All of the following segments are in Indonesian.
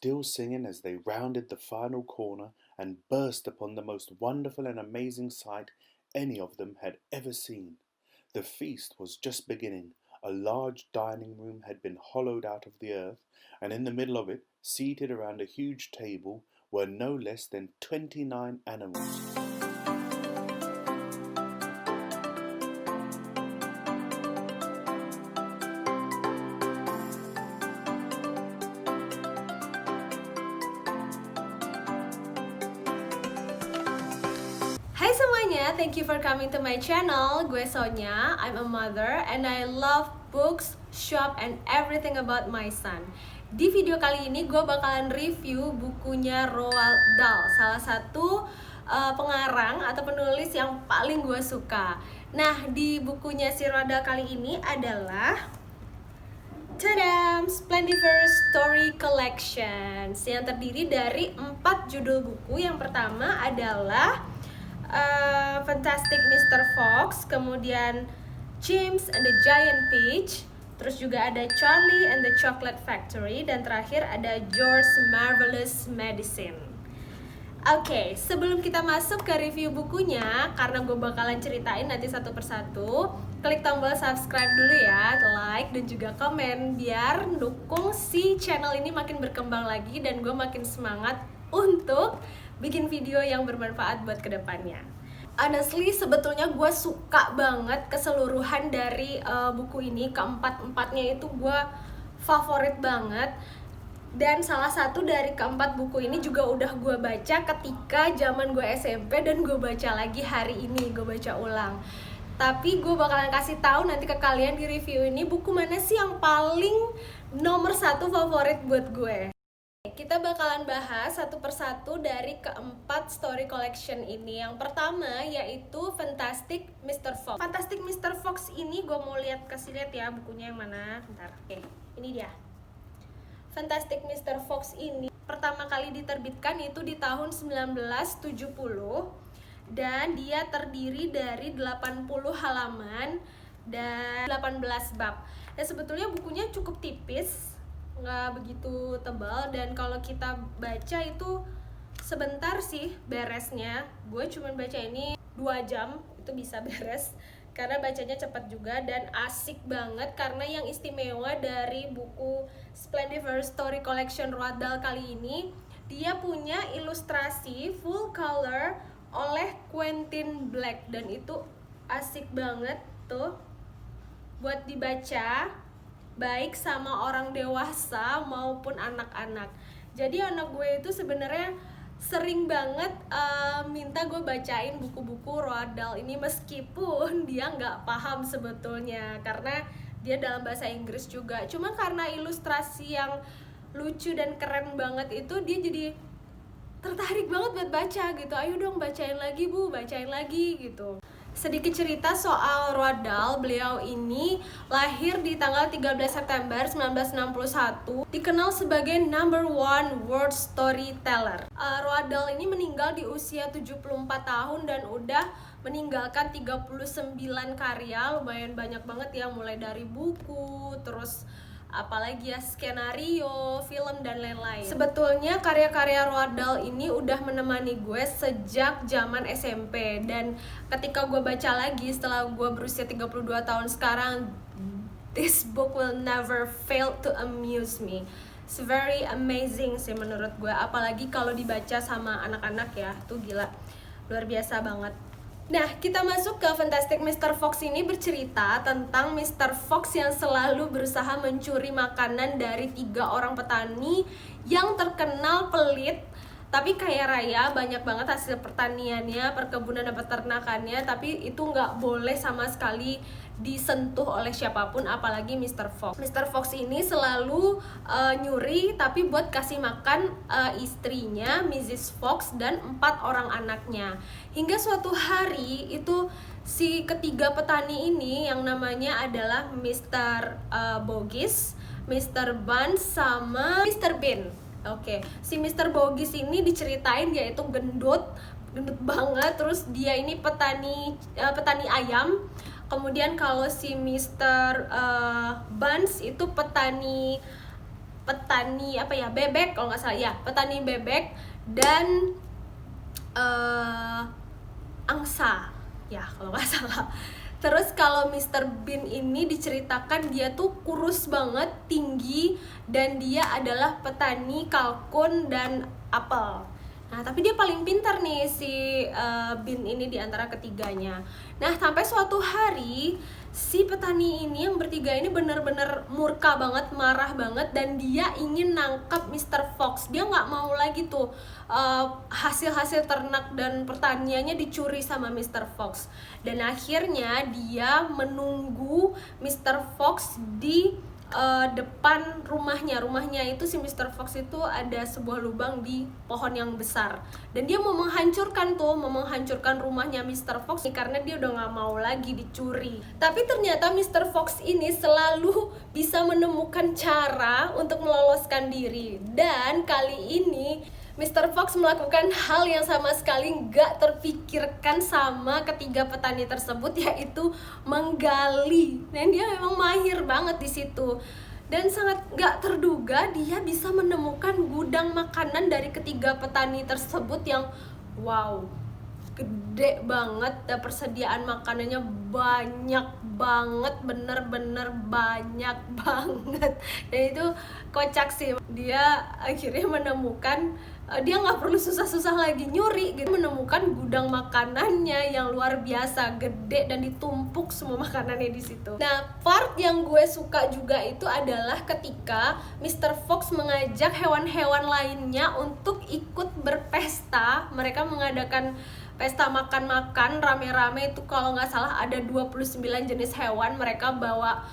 still singing as they rounded the final corner and burst upon the most wonderful and amazing sight any of them had ever seen. The feast was just beginning. A large dining room had been hollowed out of the earth, and in the middle of it, seated around a huge table, were no less than 29 animals. Hai semuanya, thank you for coming to my channel. Gue Sonia, I'm a mother and I love books, shop, and everything about my son. Di video kali ini gue bakalan review bukunya Roald Dahl, salah satu pengarang atau penulis yang paling gue suka. Nah, di bukunya si Roald Dahl kali ini adalah Tadam! Splendiferous Story Collections yang terdiri dari 4 judul buku. Yang pertama adalah Fantastic Mr. Fox, kemudian James and the Giant Peach, terus juga ada Charlie and the Chocolate Factory, dan terakhir ada George's Marvelous Medicine. Oke, sebelum kita masuk ke review bukunya, karena gue bakalan ceritain nanti satu persatu, klik tombol subscribe dulu ya, like dan juga komen, biar dukung si channel ini makin berkembang lagi dan gue makin semangat untuk bikin video yang bermanfaat buat kedepannya. Honestly, sebetulnya gue suka banget keseluruhan dari buku ini. Keempat-empatnya itu gue favorit banget. Dan salah satu dari keempat buku ini juga udah gue baca ketika zaman gue SMP, dan gue baca lagi hari ini, gue baca ulang. Tapi gue bakalan kasih tahu nanti ke kalian di review ini buku mana sih yang paling nomor 1 favorit buat gue. Kita bakalan bahas satu persatu dari keempat story collection ini. Yang pertama yaitu Fantastic Mr. Fox. Fantastic Mr. Fox ini gue mau kasih lihat ya bukunya yang mana. Bentar. Oke, ini dia. Fantastic Mr. Fox ini pertama kali diterbitkan itu di tahun 1970 dan dia terdiri dari 80 halaman dan 18 bab. Dan sebetulnya bukunya cukup tipis, nggak begitu tebal, dan kalau kita baca itu sebentar sih beresnya. Gue cuman baca ini 2 jam itu bisa beres karena bacanya cepat juga dan asik banget. Karena yang istimewa dari buku Splendiferous Story Collection Roald Dahl kali ini, dia punya ilustrasi full color oleh Quentin Black, dan itu asik banget tuh buat dibaca, baik sama orang dewasa maupun anak-anak. Jadi anak gue itu sebenarnya sering banget minta gue bacain buku-buku Roald Dahl ini, meskipun dia nggak paham sebetulnya karena dia dalam bahasa Inggris juga. Cuma karena ilustrasi yang lucu dan keren banget itu, dia jadi tertarik banget buat baca gitu. Ayo dong bacain lagi bu, bacain lagi gitu. Sedikit cerita soal Roald Dahl, beliau ini lahir di tanggal 13 September 1961, dikenal sebagai number 1 world storyteller. Roald Dahl ini meninggal di usia 74 tahun dan udah meninggalkan 39 karya, lumayan banyak banget ya, mulai dari buku, terus apalagi ya, skenario, film, dan lain-lain. Sebetulnya karya-karya Roald Dahl ini udah menemani gue sejak zaman SMP, dan ketika gue baca lagi setelah gue berusia 32 tahun sekarang, this book will never fail to amuse me. It's very amazing sih menurut gue, apalagi kalau dibaca sama anak-anak ya, tuh gila, luar biasa banget. Nah, kita masuk ke Fantastic Mr. Fox. Ini bercerita tentang Mr. Fox yang selalu berusaha mencuri makanan dari 3 orang petani yang terkenal pelit tapi kaya raya. Banyak banget hasil pertaniannya, perkebunan dan peternakannya, tapi itu nggak boleh sama sekali disentuh oleh siapapun, apalagi Mr. Fox. Mr. Fox ini selalu nyuri tapi buat kasih makan istrinya Mrs. Fox dan 4 orang anaknya. Hingga suatu hari itu si ketiga petani ini yang namanya adalah Mr. Boggis, Mr. Buns, sama Mr. Bean. Oke, si Mr. Boggis ini diceritain dia itu gendut banget, terus dia ini petani ayam. Kemudian kalau si Mr. Buns itu petani petani apa ya, bebek kalau nggak salah ya, petani bebek dan angsa ya kalau nggak salah. Terus kalau Mr. Bean ini diceritakan dia tuh kurus banget, tinggi, dan dia adalah petani kalkun dan apel. Nah, tapi dia paling pintar nih si Bean ini di antara ketiganya. Nah, sampai suatu hari si petani ini yang bertiga ini benar-benar murka banget, marah banget, dan dia ingin nangkap Mr. Fox. Dia nggak mau lagi tuh hasil-hasil ternak dan pertaniannya dicuri sama Mr. Fox. Dan akhirnya dia menunggu Mr. Fox di depan rumahnya itu si Mr. Fox itu ada sebuah lubang di pohon yang besar dan dia mau menghancurkan rumahnya Mr. Fox karena dia udah nggak mau lagi dicuri. Tapi ternyata Mr. Fox ini selalu bisa menemukan cara untuk meloloskan diri, dan kali ini Mr. Fox melakukan hal yang sama sekali nggak terpikirkan sama ketiga petani tersebut, yaitu menggali. Dan dia memang mahir banget di situ. Dan sangat nggak terduga dia bisa menemukan gudang makanan dari ketiga petani tersebut yang wow, gede banget, dan persediaan makanannya banyak banget, bener-bener banyak banget. Dan itu kocak sih, dia akhirnya menemukan dia nggak perlu susah-susah lagi nyuri gitu, menemukan gudang makanannya yang luar biasa gede dan ditumpuk semua makanannya di situ. Nah, part yang gue suka juga itu adalah ketika Mr. Fox mengajak hewan-hewan lainnya untuk ikut berpesta. Mereka mengadakan pesta makan-makan rame-rame itu, kalau nggak salah ada 29 jenis hewan. Mereka bawa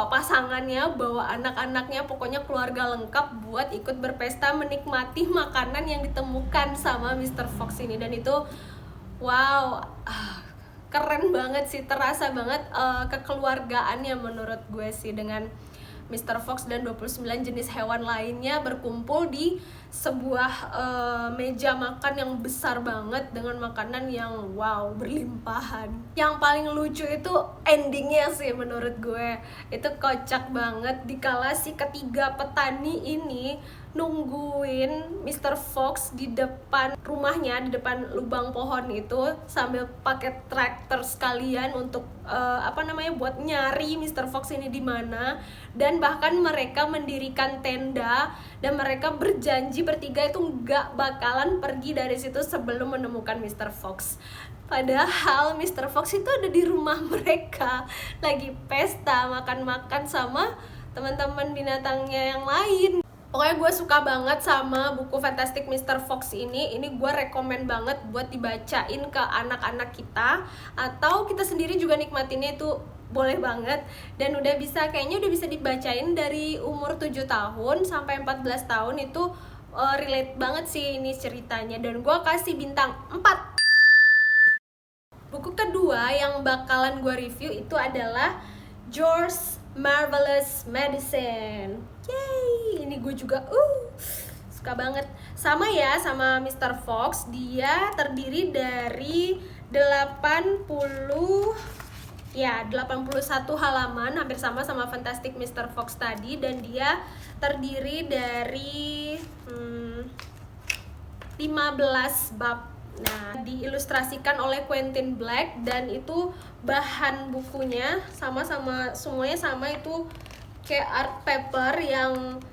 pasangannya, bawa anak-anaknya, pokoknya keluarga lengkap buat ikut berpesta menikmati makanan yang ditemukan sama Mr. Fox ini. Dan itu wow, keren banget sih, terasa banget kekeluargaannya menurut gue sih, dengan Mr. Fox dan 29 jenis hewan lainnya berkumpul di sebuah meja makan yang besar banget dengan makanan yang wow, berlimpahan. Yang paling lucu itu endingnya sih menurut gue. Itu kocak banget dikala si ketiga petani ini nungguin Mr. Fox di depan rumahnya, di depan lubang pohon itu, sambil pakai traktor sekalian untuk buat nyari Mr. Fox ini di mana. Dan bahkan mereka mendirikan tenda dan mereka berjanji bertiga itu nggak bakalan pergi dari situ sebelum menemukan Mr. Fox. Padahal Mr. Fox itu ada di rumah mereka lagi pesta makan-makan sama teman-teman binatangnya yang lain. Pokoknya gue suka banget sama buku Fantastic Mr. Fox ini. Ini gue rekomen banget buat dibacain ke anak-anak kita, atau kita sendiri juga nikmatinnya itu boleh banget. Dan kayaknya udah bisa dibacain dari umur 7 tahun sampai 14 tahun. Itu relate banget sih ini ceritanya, dan gue kasih bintang 4. Buku kedua yang bakalan gue review itu adalah George's Marvelous Medicine. Yay, ini gue juga suka banget. Sama Mr. Fox, dia terdiri dari 81 halaman, hampir sama Fantastic Mr. Fox tadi, dan dia terdiri dari 15 bab. Nah, diilustrasikan oleh Quentin Black, dan itu bahan bukunya semuanya sama, itu kayak art paper yang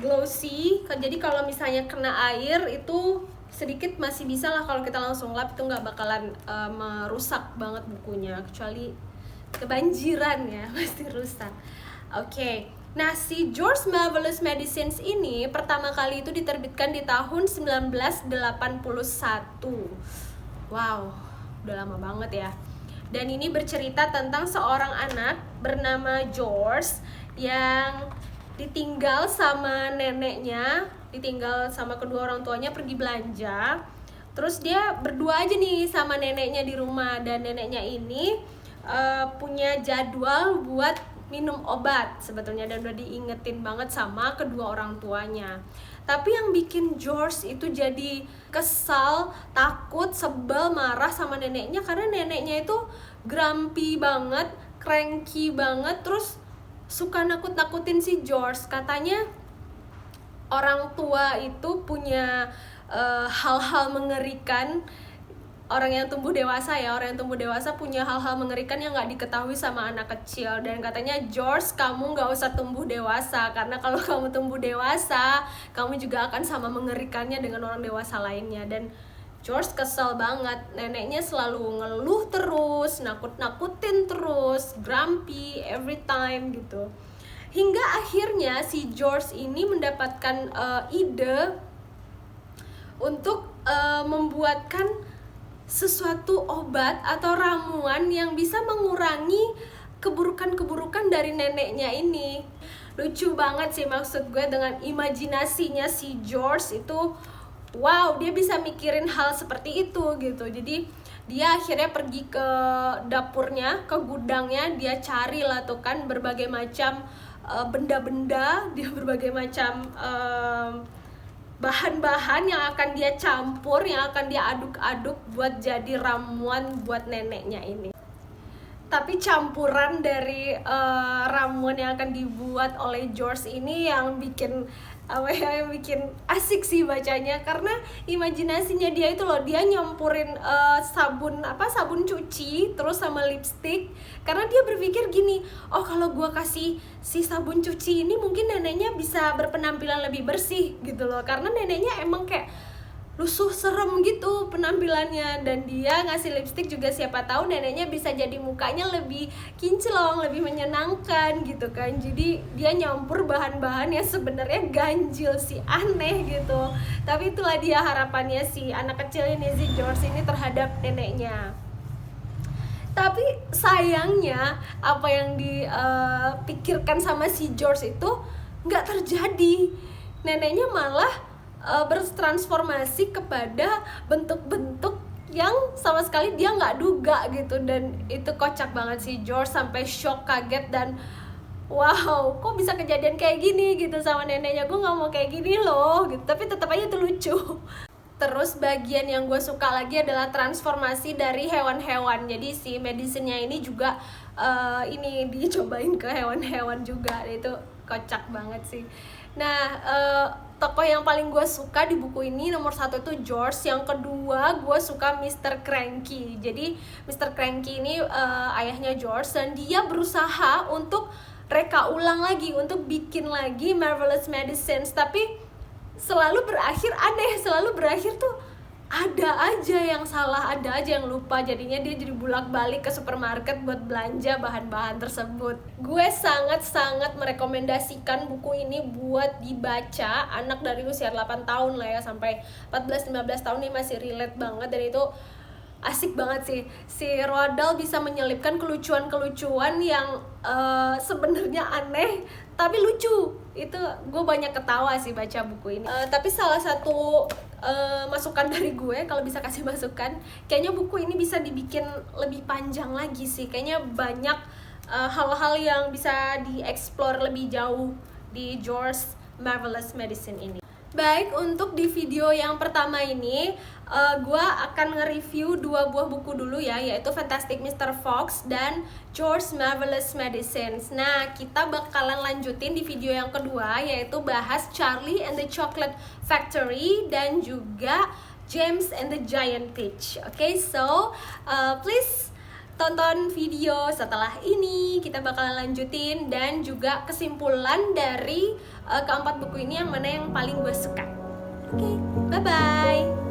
glossy. Jadi kalau misalnya kena air itu sedikit masih bisa lah, kalau kita langsung lap itu nggak bakalan merusak banget bukunya, kecuali kebanjiran ya pasti rusak. Oke. Nah, si George's Marvelous Medicines ini pertama kali itu diterbitkan di tahun 1981. Wow, udah lama banget ya. Dan ini bercerita tentang seorang anak bernama George yang ditinggal sama neneknya, ditinggal sama kedua orang tuanya pergi belanja. Terus dia berdua aja nih sama neneknya di rumah, dan neneknya ini punya jadwal buat minum obat sebetulnya, dan udah diingetin banget sama kedua orang tuanya. Tapi yang bikin George itu jadi kesal, takut, sebel, marah sama neneknya karena neneknya itu grumpy banget, cranky banget, terus suka nakut-nakutin si George. Katanya orang tua itu punya hal-hal mengerikan. Orang yang tumbuh dewasa punya hal-hal mengerikan yang nggak diketahui sama anak kecil. Dan katanya, George, kamu nggak usah tumbuh dewasa, karena kalau kamu tumbuh dewasa, kamu juga akan sama mengerikannya dengan orang dewasa lainnya. Dan George kesel banget, neneknya selalu ngeluh terus, nakut-nakutin terus, grumpy every time gitu. Hingga akhirnya si George ini mendapatkan ide untuk membuatkan sesuatu obat atau ramuan yang bisa mengurangi keburukan-keburukan dari neneknya ini. Lucu banget sih, maksud gue, dengan imajinasinya si George itu, wow, dia bisa mikirin hal seperti itu gitu. Jadi dia akhirnya pergi ke dapurnya, ke gudangnya, dia cari lah tuh kan berbagai macam benda-benda, dia berbagai macam bahan-bahan yang akan dia campur, yang akan dia aduk-aduk buat jadi ramuan buat neneknya ini. Tapi campuran dari ramuan yang akan dibuat oleh George ini yang bikin yang bikin asik sih bacanya, karena imajinasinya dia itu loh, dia nyampurin sabun cuci terus sama lipstick, karena dia berpikir gini, oh kalau gua kasih si sabun cuci ini mungkin neneknya bisa berpenampilan lebih bersih gitu loh, karena neneknya emang kayak lusuh serem gitu penampilannya. Dan dia ngasih lipstick juga siapa tahu neneknya bisa jadi mukanya lebih kinclong, lebih menyenangkan gitu kan. Jadi dia nyampur bahan-bahan yang sebenarnya ganjil sih, aneh gitu. Tapi itulah dia harapannya si anak kecil ini, si George ini, terhadap neneknya. Tapi sayangnya apa yang dipikirkan sama si George itu nggak terjadi. Neneknya malah bertransformasi kepada bentuk-bentuk yang sama sekali dia nggak duga gitu. Dan itu kocak banget sih, George sampai shock, kaget, dan wow, kok bisa kejadian kayak gini gitu sama neneknya, gue nggak mau kayak gini loh gitu. Tapi tetap aja itu lucu. Terus bagian yang gue suka lagi adalah transformasi dari hewan-hewan. Jadi si medicine-nya ini juga ini dicobain ke hewan-hewan juga. Itu kocak banget sih. Nah, tokoh yang paling gue suka di buku ini nomor 1 itu George. Yang kedua gue suka Mr. Cranky. Jadi Mr. Cranky ini ayahnya George, dan dia berusaha untuk reka ulang lagi, untuk bikin lagi Marvelous Medicines. Tapi selalu berakhir aneh, selalu berakhir tuh ada aja yang salah, ada aja yang lupa. Jadinya dia jadi bolak-balik ke supermarket buat belanja bahan-bahan tersebut. Gue sangat-sangat merekomendasikan buku ini buat dibaca. Anak dari usia 8 tahun lah ya, sampai 14-15 tahun ini masih relate banget. Dan itu asik banget sih. Si Roald Dahl bisa menyelipkan kelucuan-kelucuan yang sebenarnya aneh tapi lucu. Itu gue banyak ketawa sih baca buku ini. Tapi salah satu masukan dari gue, kalau bisa kasih masukan, kayaknya buku ini bisa dibikin lebih panjang lagi sih. Kayaknya banyak hal-hal yang bisa dieksplor lebih jauh di George's Marvelous Medicine ini. Baik, untuk di video yang pertama ini gue akan nge-review 2 buah buku dulu ya, yaitu Fantastic Mr. Fox dan George's Marvelous Medicines. Nah, kita bakalan lanjutin di video yang kedua, yaitu bahas Charlie and the Chocolate Factory dan juga James and the Giant Peach. Okay, so please tonton video setelah ini, kita bakalan lanjutin dan juga kesimpulan dari keempat buku ini yang mana yang paling gue suka. Oke, bye-bye.